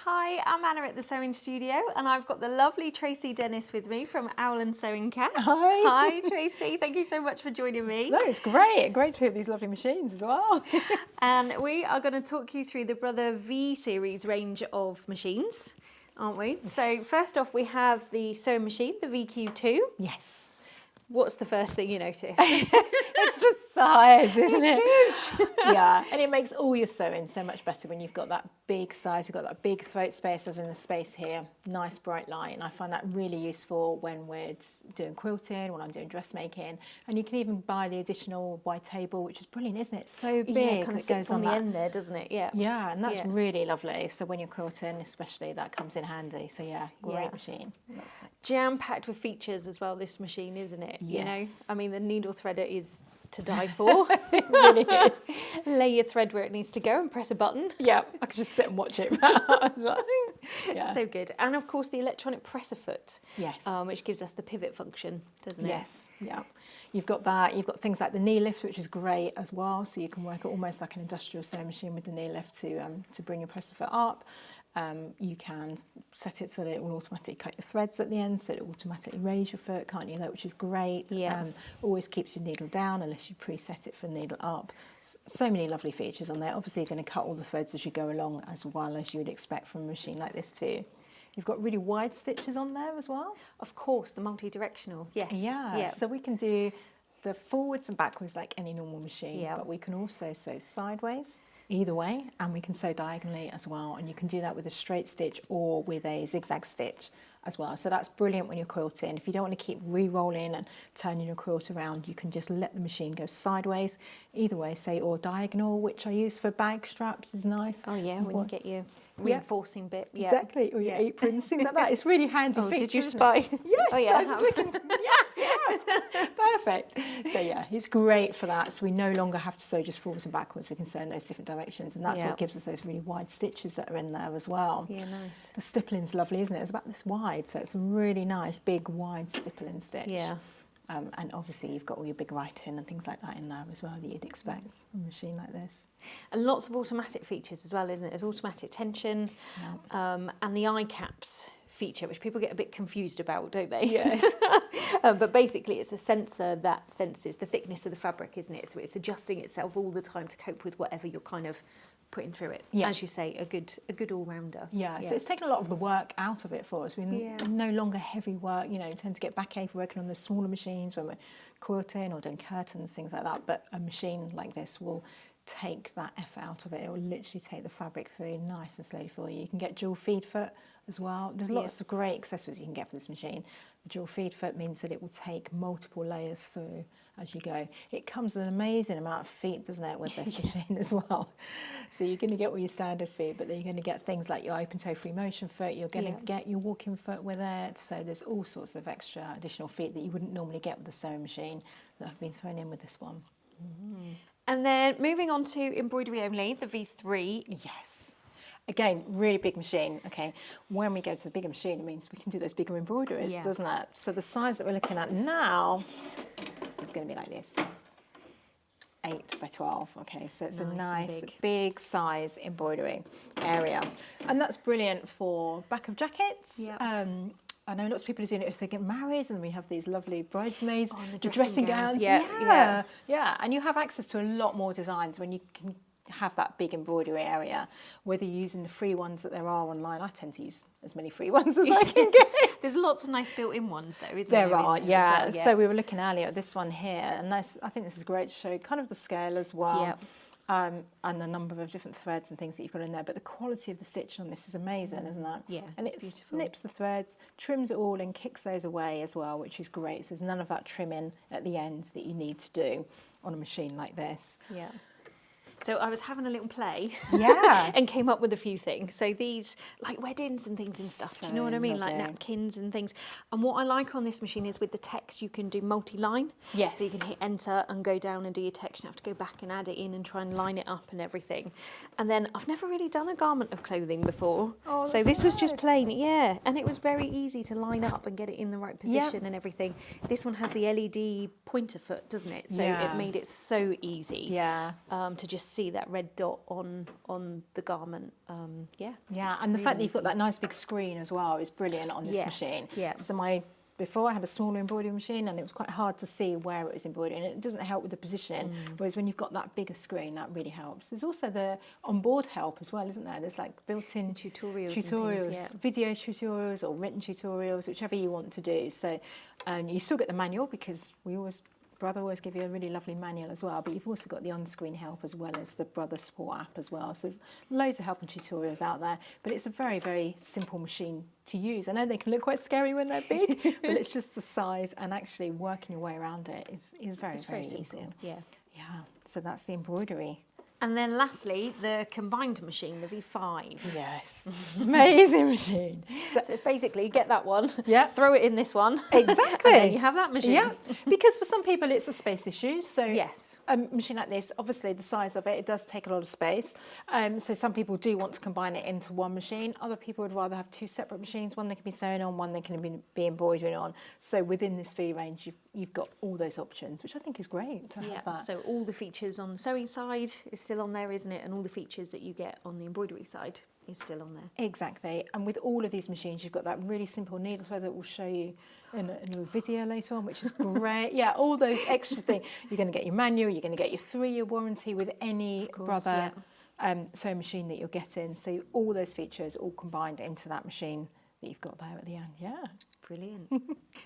Hi, I'm Anna at the Sewing Studio, and I've got the lovely Tracey Dennis with me from Owl and Sewing Cat. Hi. Hi, Tracey. Thank you so much for joining me. No, it's great. Great to be with these lovely machines as well. And we are going to talk you through the Brother V series range of machines, aren't we? Yes. So first off, we have the sewing machine, the VQ2. Yes. What's the first thing you notice? It's the size, isn't it? It's huge. Yeah, and it makes all your sewing so much better when you've got that big size, you've got that big throat space as in the space here, nice bright light, and I find that really useful when we're doing quilting, when I'm doing dressmaking, and you can even buy the additional wide table, which is brilliant, isn't it? It's so big, Yeah, it kind of it goes sits on the end there, doesn't it? Yeah. Yeah, and that's Yeah. really lovely. So when you're quilting, especially, that comes in handy. So yeah, great machine. That's it. Jam-packed with features as well, this machine, isn't it? You know, Yes. I mean, the needle threader is to die for. It really is. Lay your thread where it needs to go and press a button. Yeah, I could just sit and watch it. Yeah. So good. And of course, the electronic presser foot, Yes. which gives us the pivot function, doesn't it? Yes, yeah. You've got that. You've got things like the knee lift, which is great as well. So you can work it almost like an industrial sewing machine with the knee lift to bring your presser foot up. You can set it so that it will automatically cut your threads at the end, so it will automatically raise your foot, can't you? Which is great. Yeah. Always keeps your needle down unless you preset it for needle up. So many lovely features on there. Obviously, you're going to cut all the threads as you go along, as well as you would expect from a machine like this too. You've got really wide stitches on there as well. Of course, the multi-directional, yes. Yeah, so we can do the forwards and backwards like any normal machine, Yeah. but we can also sew sideways, either way, and we can sew diagonally as well, and you can do that with a straight stitch or with a zigzag stitch as well. So that's brilliant when you're quilting. If you don't want to keep re-rolling and turning your quilt around, you can just let the machine go sideways, either way, say, or diagonal, which I use for bag straps is nice. Oh yeah, when you get your Yeah. reinforcing bit. Yeah. Exactly, or your aprons, things like that. It's really handy Oh, feature, did you isn't spy? it? Yes, Oh, yeah, I was just looking. Yes, yeah, perfect. So yeah, it's great for that. So we no longer have to sew just forwards and backwards. We can sew in those different directions, and that's Yeah. what gives us those really wide stitches that are in there as well. Yeah, nice. The stippling's lovely, isn't it? It's about this wide, so it's a really nice, big, wide stippling stitch. Yeah. And obviously you've got all your big writing and things like that in there as well that you'd expect from a machine like this. And lots of automatic features as well, isn't it? There's automatic tension, and the eye caps feature, which people get a bit confused about, don't they? Yes. But basically it's a sensor that senses the thickness of the fabric, isn't it? So it's adjusting itself all the time to cope with whatever you're kind of putting through it. Yeah. As you say, a good all-rounder. Yeah, so it's taken a lot of the work out of it for us. We're no longer heavy work, you know, we tend to get backache working on the smaller machines when we're quilting or doing curtains, things like that. But a machine like this will take that effort out of it. It will literally take the fabric through nice and slowly for you. You can get dual feed foot as well. There's lots of great accessories you can get for this machine. The dual feed foot means that it will take multiple layers through as you go. It comes with an amazing amount of feet, doesn't it, with this machine as well. So you're going to get all your standard feet, but then you're going to get things like your open toe free motion foot, you're going to get your walking foot with it. So there's all sorts of extra additional feet that you wouldn't normally get with the sewing machine that have been thrown in with this one. Mm-hmm. And then moving on to embroidery only, the V3. Yes. Again, really big machine. Okay, when we go to the bigger machine, it means we can do those bigger embroideries, doesn't it? So the size that we're looking at now is going to be like this, 8 by 12. Okay, so it's a nice big size embroidery area, and that's brilliant for back of jackets. Yeah. I know lots of people are doing it if they get married, and we have these lovely bridesmaids, the dressing gowns. Yeah, and you have access to a lot more designs when you can have that big embroidery area, whether you're using the free ones that there are online. I tend to use as many free ones as I can get. There's lots of nice built-in ones though, isn't there? There are, as well, yeah. So we were looking earlier at this one here, and I think this is great to show kind of the scale as well. Yep. And the number of different threads and things that you've got in there. But the quality of the stitch on this is amazing, isn't it? Yeah, and it beautiful. snips the threads, trims it all and kicks those away as well, which is great. So there's none of that trimming at the ends that you need to do on a machine like this. Yeah. So I was having a little play, Yeah. and came up with a few things. So these, like weddings and things and stuff, So do you know what I mean? lovely. Like napkins and things. And what I like on this machine is with the text, you can do multi-line. Yes. So you can hit enter and go down and do your text. You have to go back and add it in and try and line it up and everything. And then I've never really done a garment of clothing before. Oh, so that's this was just nice. plain, yeah. And it was very easy to line up and get it in the right position and everything. This one has the LED pointer foot, doesn't it? So Yeah. it made it so easy Yeah. to just see that red dot on the garment. Yeah, and the fact that you've got that nice big screen as well is brilliant on this machine. Yeah. So before I had a smaller embroidery machine and it was quite hard to see where it was embroidered, and it doesn't help with the position, whereas when you've got that bigger screen, that really helps. There's also the onboard help as well, isn't there? There's like built-in tutorials and things, video tutorials or written tutorials, whichever you want to do. So you still get the manual, because Brother always give you a really lovely manual as well, but you've also got the on-screen help as well as the Brother Support app as well. So there's loads of help and tutorials out there, but it's a very, very simple machine to use. I know they can look quite scary when they're big, but it's just the size, and actually working your way around it is very, very easy. Yeah. So that's the embroidery. And then lastly, the combined machine, the V5. Yes, amazing machine. So it's basically, get that one, Yeah. throw it in this one. Exactly. And then you have that machine. Yeah, because for some people it's a space issue. So Yes. a machine like this, obviously the size of it does take a lot of space. So some people do want to combine it into one machine. Other people would rather have two separate machines. One they can be sewing on, one they can be embroidering on. So within this V range, you've got all those options, which I think is great to have that. So all the features on the sewing side is still on there, isn't it? And all the features that you get on the embroidery side is still on there. Exactly. And with all of these machines, you've got that really simple needle thread that we'll show you in a video later on, which is great. Yeah, all those extra things. You're going to get your manual, you're going to get your 3-year warranty with any Brother sewing machine that you're getting. So all those features all combined into that machine that you've got there at the end. Yeah. Brilliant.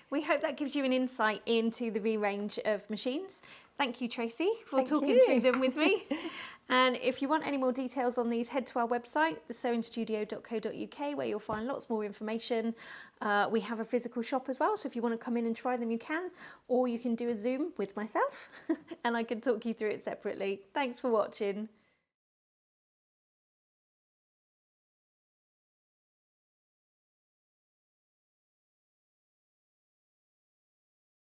We hope that gives you an insight into the V range of machines. Thank you, Tracey, for talking through them with me. And if you want any more details on these, head to our website, thesewingstudio.co.uk, where you'll find lots more information. We have a physical shop as well, so if you want to come in and try them, you can. Or you can do a Zoom with myself, and I can talk you through it separately. Thanks for watching.